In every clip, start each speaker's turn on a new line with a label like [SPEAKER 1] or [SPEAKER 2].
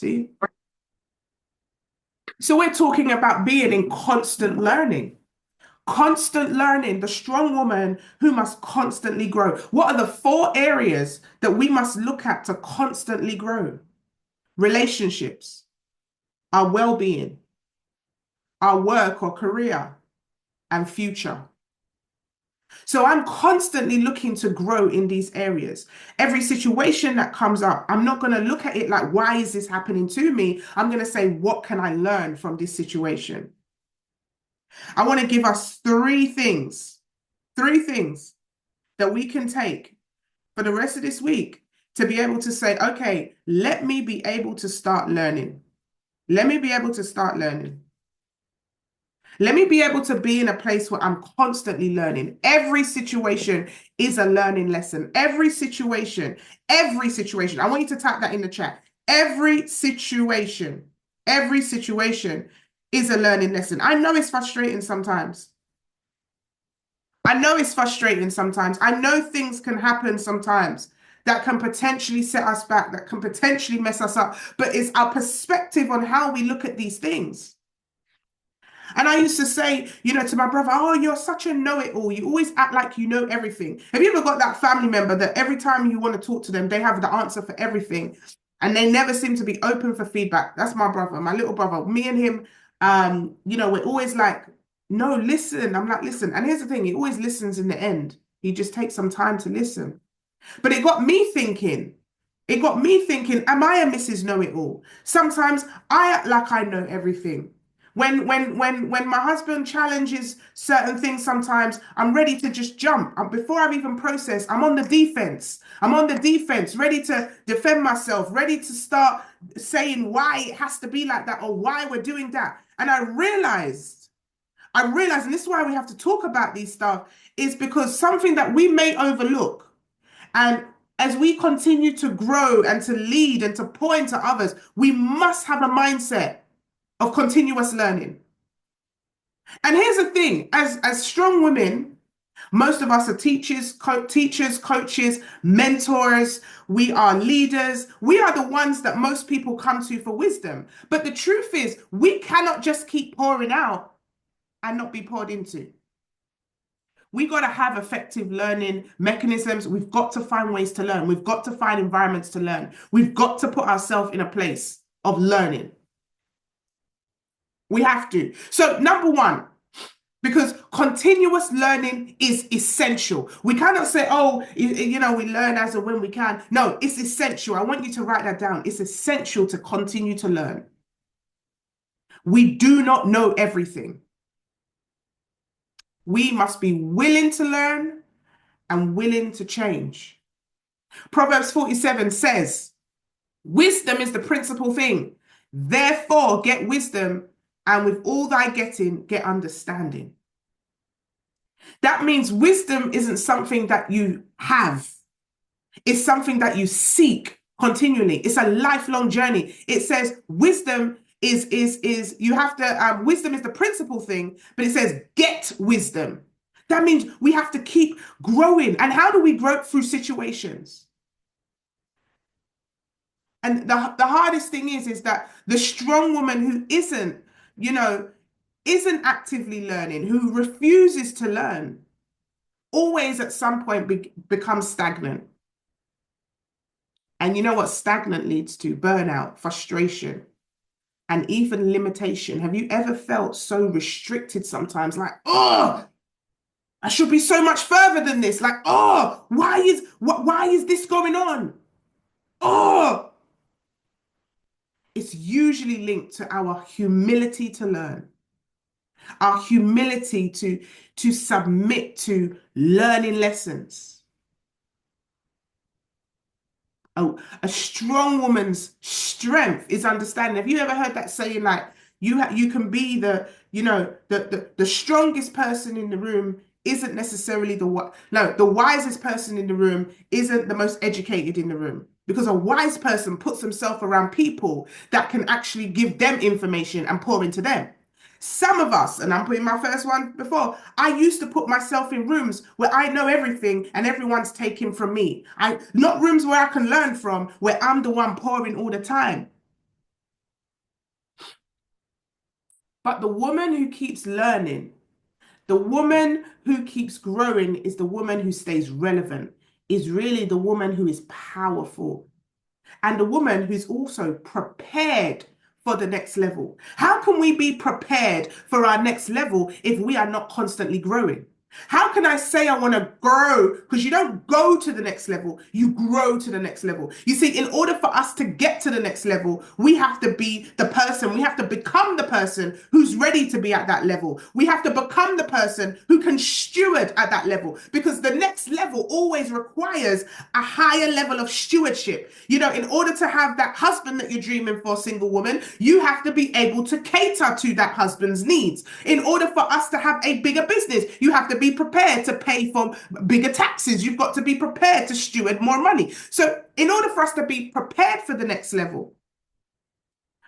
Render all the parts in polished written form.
[SPEAKER 1] See? So we're talking about being in constant learning. Constant learning, the strong woman who must constantly grow. What are the four areas that we must look at to constantly grow? Relationships, our well-being, our work or career, and future. So I'm constantly looking to grow in these areas. Every situation that comes up, I'm not going to look at it like, why is this happening to me? I'm going to say, what can I learn from this situation? I want to give us three things that we can take for the rest of this week to be able to say, okay, let me be able to start learning. Let me be able to start learning. Let me be able to be in a place where I'm constantly learning. Every situation is a learning lesson. Every situation. I want you to type that in the chat. Every situation is a learning lesson. I know it's frustrating sometimes. I know it's frustrating sometimes. I know things can happen sometimes that can potentially set us back, that can potentially mess us up, but it's our perspective on how we look at these things. And I used to say, to my brother, oh, you're such a know-it-all. You always act like you know everything. Have you ever got that family member that every time you want to talk to them, they have the answer for everything and they never seem to be open for feedback? That's my brother, my little brother. Me and him, we're always like, no, listen. I'm like, listen. And here's the thing, he always listens in the end. He just takes some time to listen. But it got me thinking. Am I a Mrs. Know-it-all? Sometimes I act like I know everything. When my husband challenges certain things, sometimes I'm ready to just jump. Before I've even processed, I'm on the defense. Ready to defend myself, ready to start saying why it has to be like that or why we're doing that. And I realized, and this is why we have to talk about these stuff, is because something that we may overlook. And as we continue to grow and to lead and to point to others, we must have a mindset of continuous learning. And here's the thing, as strong women, most of us are teachers, coaches, mentors. We are leaders. We are the ones that most people come to for wisdom. But the truth is, we cannot just keep pouring out and not be poured into. We got to have effective learning mechanisms. We've got to find ways to learn. We've got to find environments to learn. We've got to put ourselves in a place of learning. We have to. So, number one, because continuous learning is essential. We cannot say, oh, we learn as and when we can. No, it's essential. I want you to write that down. It's essential to continue to learn. We do not know everything. We must be willing to learn and willing to change. Proverbs 47 says, wisdom is the principal thing. Therefore, get wisdom, and with all thy getting, get understanding. That means wisdom isn't something that you have. It's something that you seek continually. It's a lifelong journey. It says wisdom is you have to, wisdom is the principal thing, but it says get wisdom. That means we have to keep growing. And how do we grow? Through situations? And the hardest thing is that the strong woman who isn't actively learning, who refuses to learn, always at some point becomes stagnant. And you know what stagnant leads to? Burnout, frustration, and even limitation. Have you ever felt so restricted sometimes? Like, oh, I should be so much further than this. Like, oh, why is this going on? Oh, it's usually linked to our humility to learn, our humility to submit to learning lessons. Oh, a strong woman's strength is understanding. Have you ever heard that saying, like, you can be the strongest person in the room isn't necessarily the wisest person in the room isn't the most educated in the room, because a wise person puts himself around people that can actually give them information and pour into them. Some of us, and I'm putting my first one before, I used to put myself in rooms where I know everything and everyone's taking from me. Not rooms where I can learn from, where I'm the one pouring all the time. But the woman who keeps learning, the woman who keeps growing is the woman who stays relevant, is really the woman who is powerful, and the woman who's also prepared for the next level. How can we be prepared for our next level if we are not constantly growing? How can I say I want to grow? Because you don't go to the next level, you grow to the next level. You see, in order for us to get to the next level, we have to be the person, we have to become the person who's ready to be at that level. We have to become the person who can steward at that level, because the next level always requires a higher level of stewardship. You know, in order to have that husband that you're dreaming for, single woman, you have to be able to cater to that husband's needs. In order for us to have a bigger business, you have to be prepared to pay for bigger taxes. You've got to be prepared to steward more money. So in order for us to be prepared for the next level,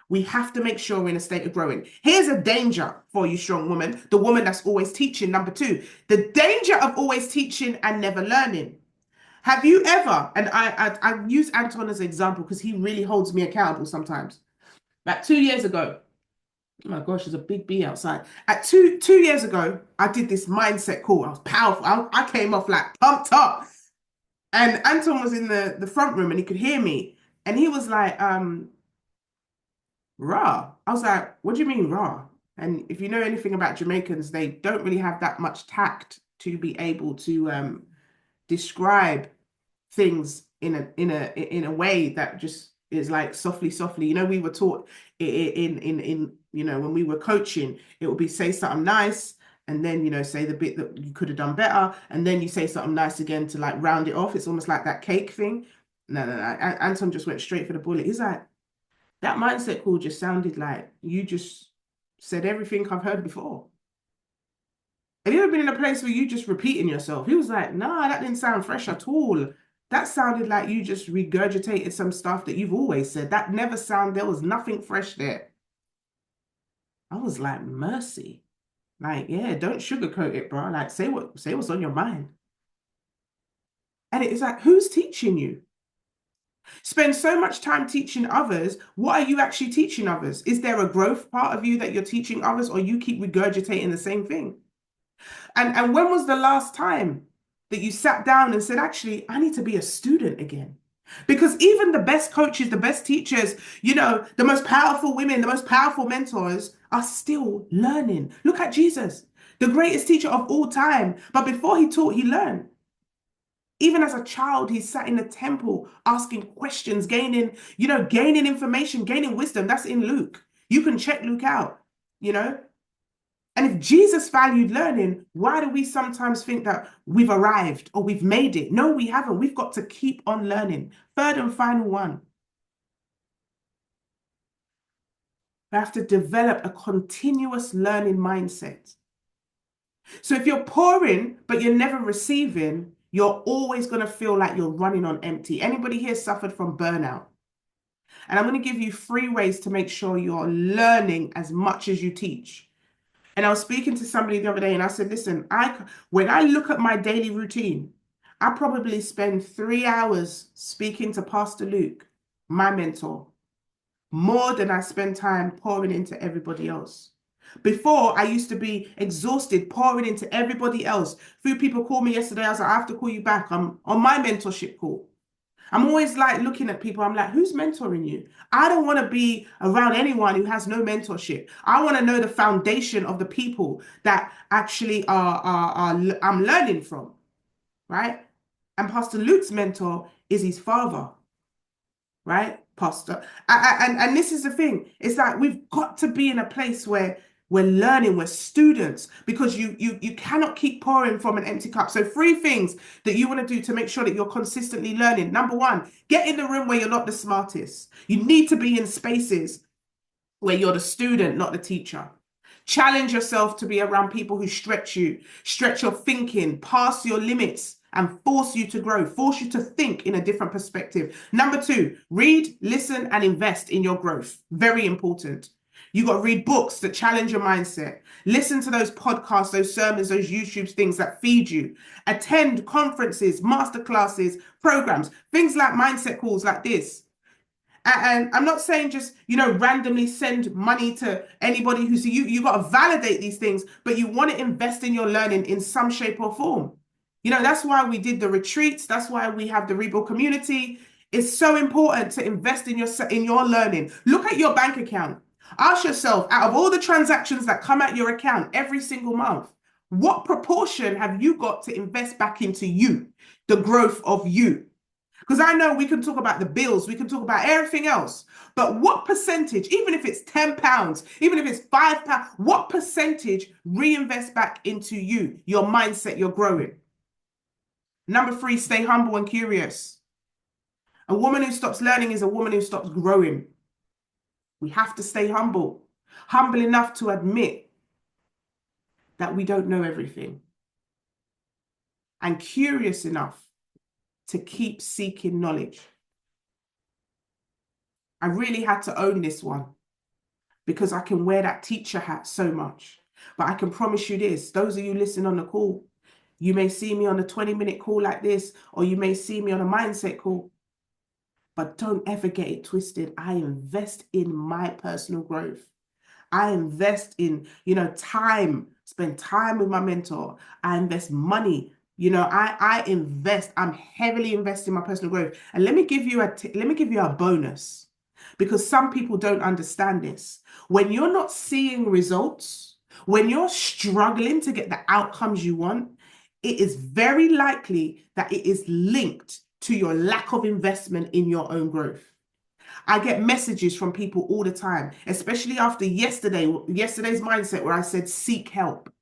[SPEAKER 1] we have to make sure we're in a state of growing. Here's a danger for you, strong woman, the woman that's always teaching. Number two, the danger of always teaching and never learning. Have you ever, and I use Anton as an example because he really holds me accountable sometimes. Like 2 years ago, oh my gosh, there's a big bee outside. At two years ago, I did this mindset call. I was powerful. I came off like pumped up. And Anton was in the front room and he could hear me. And he was like, rah. I was like, what do you mean, rah? And if you know anything about Jamaicans, they don't really have that much tact to be able to describe things in a way that just is like softly, softly. You know, we were taught in you know, when we were coaching, it would be say something nice and then, you know, say the bit that you could have done better, and then you say something nice again to like round it off. It's almost like that cake thing. No. Anton just went straight for the bullet. He's like, that mindset call just sounded like you just said everything I've heard before. Have you ever been in a place where you just repeating yourself? He was like, nah, that didn't sound fresh at all. That sounded like you just regurgitated some stuff that you've always said. That never sounded, there was nothing fresh there. I was like, mercy. Like, yeah, don't sugarcoat it, bro. Like, say what's on your mind. And it's like, who's teaching you? Spend so much time teaching others. What are you actually teaching others? Is there a growth part of you that you're teaching others, or you keep regurgitating the same thing? And when was the last time that you sat down and said, actually, I need to be a student again? Because even the best coaches, the best teachers, you know, the most powerful women, the most powerful mentors are still learning. Look at Jesus, the greatest teacher of all time. But before he taught, he learned. Even as a child, he sat in the temple asking questions, gaining information, gaining wisdom. That's in Luke. You can check Luke out, you know. And if Jesus valued learning, why do we sometimes think that we've arrived or we've made it? No, we haven't. We've got to keep on learning. Third and final one. We have to develop a continuous learning mindset. So if you're pouring, but you're never receiving, you're always going to feel like you're running on empty. Anybody here suffered from burnout? And I'm going to give you 3 ways to make sure you're learning as much as you teach. And I was speaking to somebody the other day and I said, listen, when I look at my daily routine, I probably spend 3 hours speaking to Pastor Luke, my mentor, more than I spend time pouring into everybody else. Before, I used to be exhausted pouring into everybody else. A few people called me yesterday. I was like, I have to call you back. I'm on my mentorship call. I'm always like looking at people. I'm like, who's mentoring you? I don't want to be around anyone who has no mentorship. I want to know the foundation of the people that actually I'm learning from, right? And Pastor Luke's mentor is his father, right? Pastor. And this is the thing. It's like we've got to be in a place where we're learning, we're students, because you cannot keep pouring from an empty cup. So 3 things that you want to do to make sure that you're consistently learning. Number 1, get in the room where you're not the smartest. You need to be in spaces where you're the student, not the teacher. Challenge yourself to be around people who stretch you, stretch your thinking, pass your limits, and force you to grow, force you to think in a different perspective. Number 2, read, listen, and invest in your growth. Very important. You got to read books that challenge your mindset. Listen to those podcasts, those sermons, those YouTube things that feed you. Attend conferences, masterclasses, programs, things like mindset calls like this. And I'm not saying just, randomly send money to anybody who's you got to validate these things, but you want to invest in your learning in some shape or form. That's why we did the retreats. That's why we have the Rebuild community. It's so important to invest in your learning. Look at your bank account. Ask yourself, out of all the transactions that come out your account every single month, what proportion have you got to invest back into you, the growth of you? Because I know we can talk about the bills, we can talk about everything else, but what percentage, even if it's £10, even if it's £5, what percentage reinvest back into you, your mindset, your growing? Number 3, stay humble and curious. A woman who stops learning is a woman who stops growing. We have to stay humble, humble enough to admit that we don't know everything, and curious enough to keep seeking knowledge. I really had to own this one because I can wear that teacher hat so much. But I can promise you this, those of you listening on the call, you may see me on a 20-minute call like this, or you may see me on a mindset call. But don't ever get it twisted. I invest in my personal growth. I invest in, time, spend time with my mentor. I invest money. I invest. I'm heavily investing in my personal growth. And let me give you a bonus, because some people don't understand this. When you're not seeing results, when you're struggling to get the outcomes you want, it is very likely that it is linked to your lack of investment in your own growth. I get messages from people all the time, especially after yesterday's mindset where I said, seek help.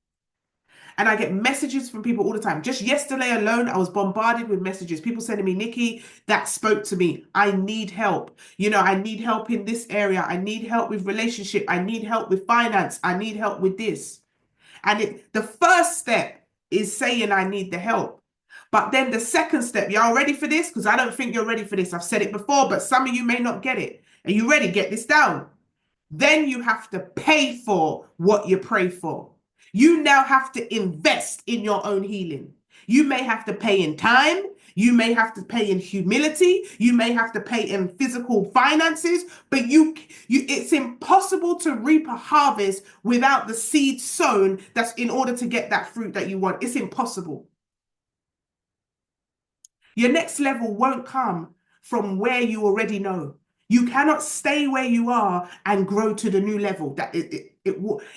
[SPEAKER 1] And I get messages from people all the time. Just yesterday alone, I was bombarded with messages. People sending me, Nikki, that spoke to me. I need help. I need help in this area. I need help with relationship. I need help with finance. I need help with this. And the first step is saying I need the help. But then the second step, y'all ready for this? Because I don't think you're ready for this. I've said it before, but some of you may not get it. Are you ready? Get this down. Then you have to pay for what you pray for. You now have to invest in your own healing. You may have to pay in time. You may have to pay in humility. You may have to pay in physical finances, but it's impossible to reap a harvest without the seed sown that's in order to get that fruit that you want. It's impossible. Your next level won't come from where you already know. You cannot stay where you are and grow to the new level.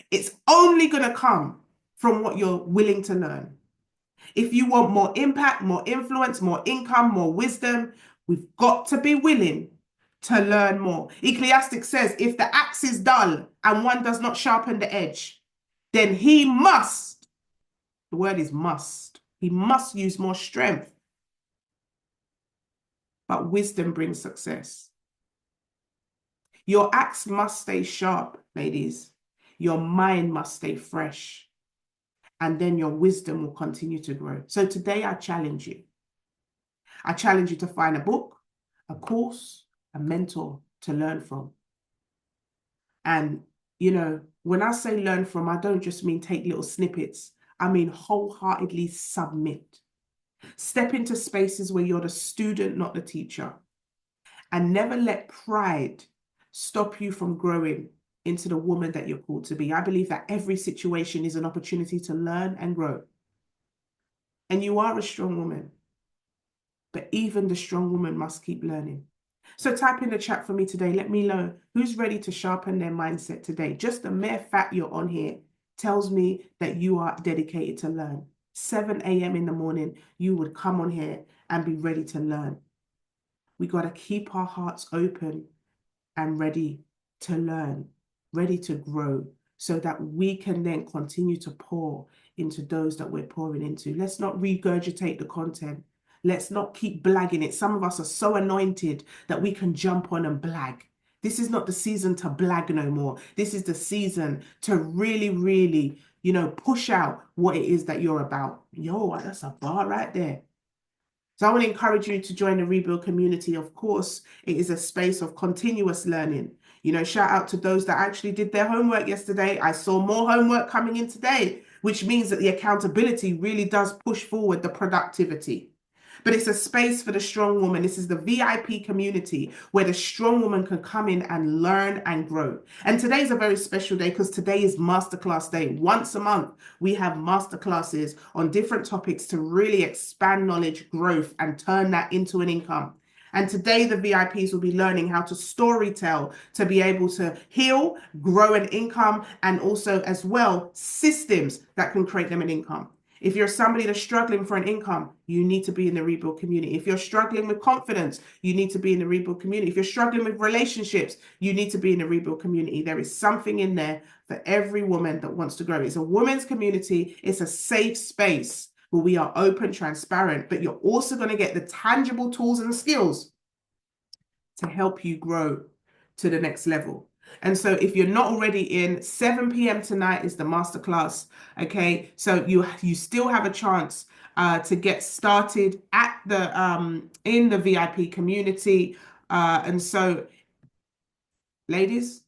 [SPEAKER 1] It's only going to come from what you're willing to learn. If you want more impact, more influence, more income, more wisdom, we've got to be willing to learn more. Ecclesiastes says, if the axe is dull and one does not sharpen the edge, then he must, the word is must, he must use more strength. But wisdom brings success. Your axe must stay sharp, ladies. Your mind must stay fresh. And then your wisdom will continue to grow. So today I challenge you. I challenge you to find a book, a course, a mentor to learn from. And, when I say learn from, I don't just mean take little snippets. I mean wholeheartedly submit. Step into spaces where you're the student, not the teacher. And never let pride stop you from growing into the woman that you're called to be. I believe that every situation is an opportunity to learn and grow. And you are a strong woman. But even the strong woman must keep learning. So type in the chat for me today. Let me know who's ready to sharpen their mindset today. Just the mere fact you're on here tells me that you are dedicated to learn. 7 a.m. in the morning, you would come on here and be ready to learn. We got to keep our hearts open and ready to learn, ready to grow, so that we can then continue to pour into those that we're pouring into. Let's not regurgitate the content. Let's not keep blagging it. Some of us are so anointed that we can jump on and blag. This is not the season to blag no more. This is the season to really, really, push out what it is that you're about. Yo, that's a bar right there. So I want to encourage you to join the Rebuild community. Of course, it is a space of continuous learning. Shout out to those that actually did their homework yesterday. I saw more homework coming in today, which means that the accountability really does push forward the productivity. but it's a space for the strong woman. This is the VIP community where the strong woman can come in and learn and grow. And today is a very special day because today is masterclass day. Once a month, we have masterclasses on different topics to really expand knowledge, growth, and turn that into an income. And today the VIPs will be learning how to storytell to be able to heal, grow an income, and also as well systems that can create them an income. If you're somebody that's struggling for an income, you need to be in the Rebuild community. If you're struggling with confidence, you need to be in the Rebuild community. If you're struggling with relationships, you need to be in the Rebuild community. There is something in there for every woman that wants to grow. It's a women's community. It's a safe space where we are open, transparent, but you're also going to get the tangible tools and skills to help you grow to the next level. And so if you're not already in, 7 p.m. tonight is the masterclass. Okay, so you still have a chance to get started at the in the VIP community. And so, ladies,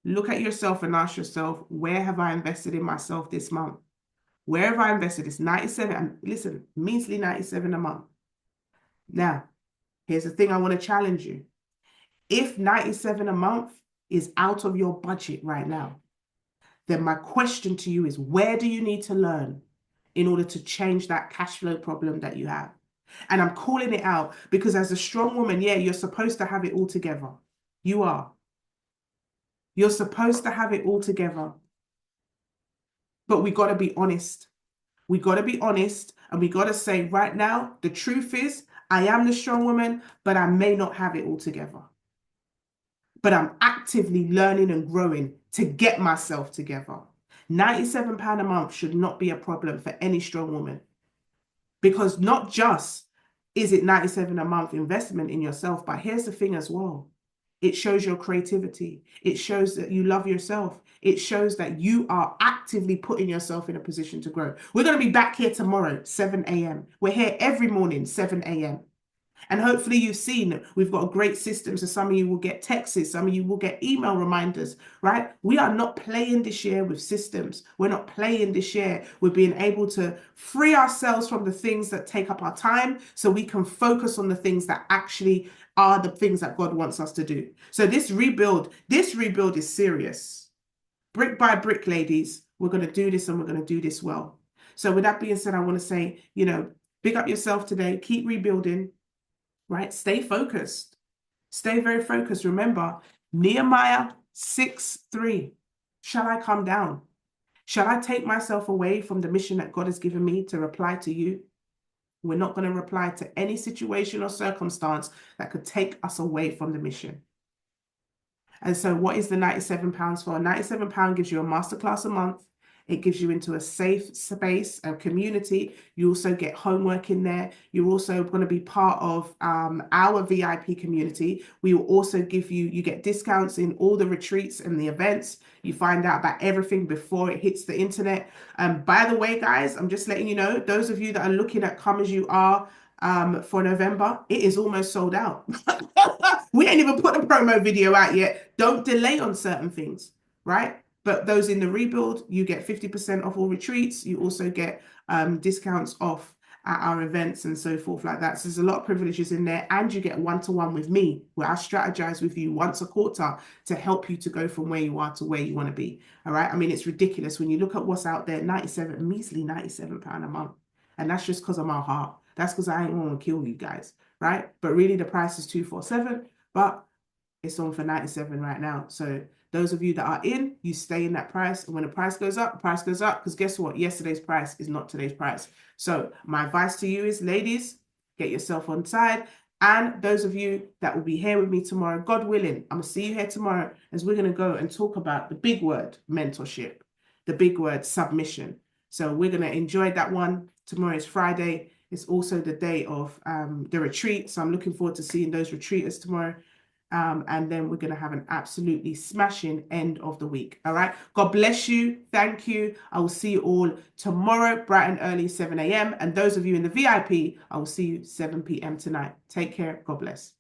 [SPEAKER 1] look at yourself and ask yourself, where have I invested in myself this month? Where have I invested? It's 97, and listen, measly 97 a month. Now, here's the thing I want to challenge you. If 97 a month is out of your budget right now, then my question to you is, where do you need to learn in order to change that cash flow problem that you have? And I'm calling it out because as a strong woman, yeah, you're supposed to have it all together. You are. You're supposed to have it all together. But we got to be honest. We got to be honest, and we got to say right now, the truth is, I am the strong woman, but I may not have it all together. But I'm actively learning and growing to get myself together. £97 a month should not be a problem for any strong woman, because not just is it 97 a month investment in yourself, but here's the thing as well. It shows your creativity. It shows that you love yourself. It shows that you are actively putting yourself in a position to grow. We're going to be back here tomorrow, 7 a.m. We're here every morning, 7 a.m. And hopefully you've seen we've got a great system. So some of you will get texts, some of you will get email reminders, right? We are not playing this year with systems. We're not playing this year with being able to free ourselves from the things that take up our time so we can focus on the things that actually are the things that God wants us to do. So this rebuild is serious. Brick by brick, ladies, we're going to do this and we're going to do this well. So with that being said, I want to say, big up yourself today. Keep rebuilding. Right? Stay focused. Stay very focused. Remember, Nehemiah 6:3. Shall I come down? Shall I take myself away from the mission that God has given me to reply to you? We're not going to reply to any situation or circumstance that could take us away from the mission. And so what is the £97 for? £97 gives you a masterclass a month. It gives you into a safe space, a community. You also get homework in there. You're also going to be part of our VIP community. We will also give you get discounts in all the retreats and the events. You find out about everything before it hits the internet. By the way, guys, I'm just letting you know, those of you that are looking at Come As You Are for November, it is almost sold out. We ain't even put a promo video out yet. Don't delay on certain things, right? But those in the rebuild, you get 50% off all retreats. You also get discounts off at our events and so forth like that. So there's a lot of privileges in there. And you get one-to-one with me, where I strategize with you once a quarter to help you to go from where you are to where you want to be. All right. I mean, it's ridiculous when you look at what's out there, measly £97 a month. And that's just because of my heart. That's because I ain't want to kill you guys. Right. But really the price is $247, but it's on for 97 right now. So those of you that are in, you stay in that price. And when the price goes up, because guess what? Yesterday's price is not today's price. So my advice to you is, ladies, get yourself on side. And those of you that will be here with me tomorrow, God willing, I'm going to see you here tomorrow as we're going to go and talk about the big word, mentorship, the big word, submission. So we're going to enjoy that one. Tomorrow is Friday. It's also the day of the retreat. So I'm looking forward to seeing those retreaters tomorrow. And then we're going to have an absolutely smashing end of the week. All right. God bless you. Thank you. I will see you all tomorrow, bright and early, 7 a.m. And those of you in the VIP, I will see you 7 p.m. tonight. Take care. God bless.